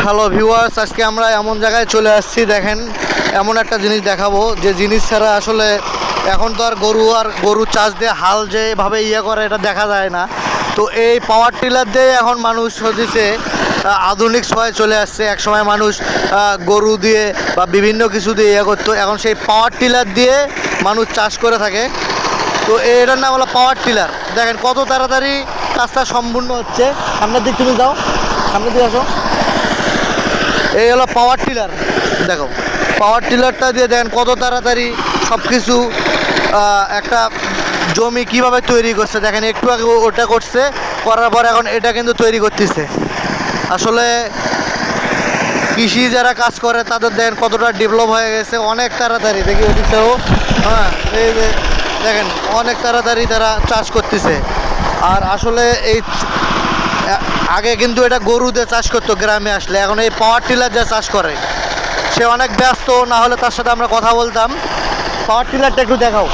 Hello viewers, আজকে আমরা এমন জায়গায় চলে আসছি। দেখেন, এমন একটা জিনিস দেখাবো যে জিনিস ছাড়া আসলে এখন তো আর গরু চাষ দিয়ে হাল যেভাবে করে এটা দেখা যায় না। তো এই পাওয়ার টিলার দিয়ে এখন মানুষ হচ্ছে আধুনিক সময়ে চলে আসছে। এক সময় মানুষ গরু দিয়ে বা বিভিন্ন কিছু দিয়ে করতো, এখন সেই পাওয়ার টিলার দিয়ে মানুষ চাষ করে থাকে। তো এটার নাম হলো পাওয়ার টিলার। দেখেন কত তাড়াতাড়ি কাজটা সম্পূর্ণ হচ্ছে। সামনের দিক তুমি যাও, সামনের দিকে আসো। এই হলো পাওয়ার টিলার। দেখো পাওয়ার টিলারটা দিয়ে দেখেন কত তাড়াতাড়ি সব কিছু একটা জমি কিভাবে তৈরি করছে। দেখেন একটু আগে ওটা করছে, করার পর এখন এটা কিন্তু তৈরি করতেছে। আসলে কৃষি যারা কাজ করে তাদের দেখেন কতটা ডেভেলপ হয়ে গেছে অনেক তাড়াতাড়ি। দেখি ওদিকেও, হ্যাঁ এই যে দেখেন অনেক তাড়াতাড়ি তারা চাষ করতেছে। আর আসলে এই আগে কিন্তু এটা গরু দিয়ে চাষ করতো গ্রামে আসলে, এখন এই পাওয়ার টিলার যা চাষ করে সে অনেক ব্যস্ত, না হলে তার সাথে আমরা কথা বলতাম। পাওয়ার টিলারটা একটু দেখাও।